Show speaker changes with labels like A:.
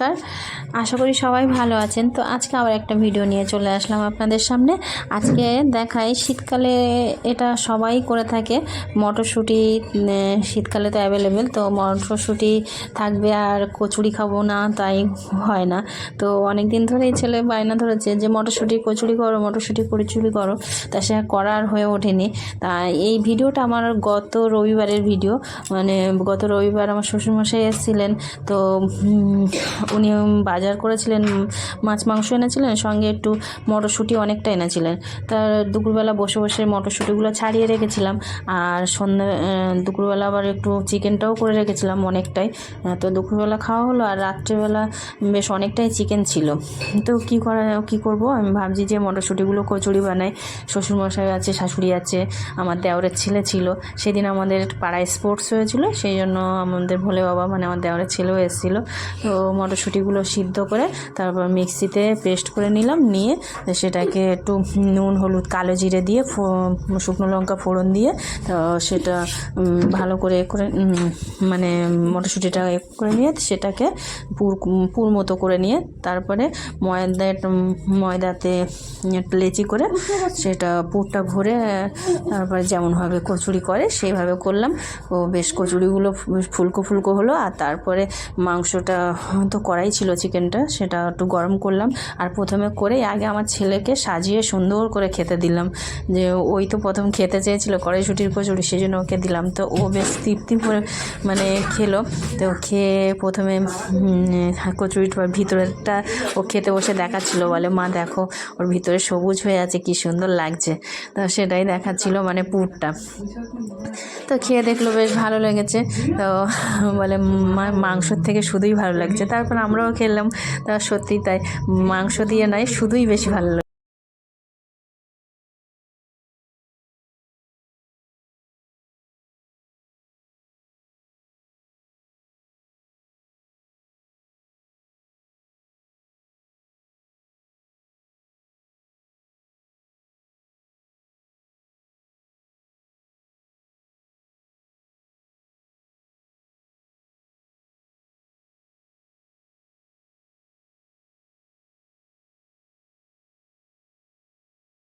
A: নমস্কার, আশা করি সবাই ভালো আছেন। তো আজকে আবার একটা ভিডিও নিয়ে চলে আসলাম আপনাদের সামনে। আজকে দেখাই শীতকালে এটা সবাই করে থাকে মটরশুঁটি। শীতকালে তো অ্যাভেলেবেল, তো মটরশুঁটি থাকবে আর কচুরি খাবো না তাই হয় না। তো অনেক দিন ধরেই ছেলে বায়না ধরেছে যে মটরশুঁটি কচুরি করো, মটরশুঁটি কচুরি করো, তা সে করার হয়ে ওঠেনি। তা এই ভিডিওটা আমার গত রবিবারের ভিডিও, মানে গত রবিবার আমার শ্বশুরমশাই এসেছিলেন। তো উনি বাজার করেছিলেন, মাছ মাংস এনেছিলেন, সঙ্গে একটু মটরশুঁটি অনেকটা এনেছিলেন। তার দুপুরবেলা বসে বসে মটরশুঁটিগুলো ছাড়িয়ে রেখেছিলাম, আর দুপুরবেলা আবার একটু চিকেনটাও করে রেখেছিলাম অনেকটাই। তো দুপুরবেলা খাওয়া হলো, আর রাত্রেবেলা বেশ অনেকটাই চিকেন ছিল। তো কী করব, আমি ভাবছি যে মটরশুঁটিগুলো কচুরি বানাই। শ্বশুরমশাই আছে, শাশুড়ি আছে, আমার দেওরের ছেলে ছিল। সেদিন আমাদের পাড়ায় স্পোর্টস হয়েছিল, সেই জন্য আমাদের ভোলে বাবা মানে আমার দেওরের ছেলেও এসেছিল। তো মটরশুঁটিগুলো সিদ্ধ করে তারপর মিক্সিতে পেস্ট করে নিলাম, নিয়ে সেটাকে একটু নুন হলুদ কালো জিরে দিয়ে শুকনো লঙ্কা ফোড়ন দিয়ে সেটা ভালো করে মানে মটরশুঁটিটা করে নিয়ে সেটাকে পুর মতো করে নিয়ে তারপরে ময়দাতে লেচি করে সেটা পুরটা ভরে তারপরে যেমনভাবে কচুরি করে সেইভাবে করলাম। ও বেশ কচুরিগুলো ফুলকো ফুলকো হলো। আর তারপরে মাংসটা তো কড়াই ছিল, চিকেনটা সেটা একটু গরম করলাম, আর প্রথমে করে আগে আমার ছেলেকে সাজিয়ে সুন্দর করে খেতে দিলাম। যে ওই তো প্রথম খেতে চেয়েছিল কড়াইশুঁটির কচুরি, সেই জন্য ওকে দিলাম। তো ও বেশ তৃপ্তি করে মানে খেলো। তো খেয়ে প্রথমে কচুরিটার ভিতরেরটা ও খেতে বসে দেখাচ্ছিল, বলে মা দেখো ওর ভিতরে সবুজ হয়ে আছে, কি সুন্দর লাগছে। তো সেটাই দেখাচ্ছিল মানে পুরটা। তো খেয়ে দেখলো বেশ ভালো লেগেছে। তো বলে মাংসর থেকে শুধুই ভালো লাগছে। তারপর আমরাও খেলাম, তা সত্যি তাই, মাংস দিয়ে নয় শুধুই বেশি ভালো লাগে।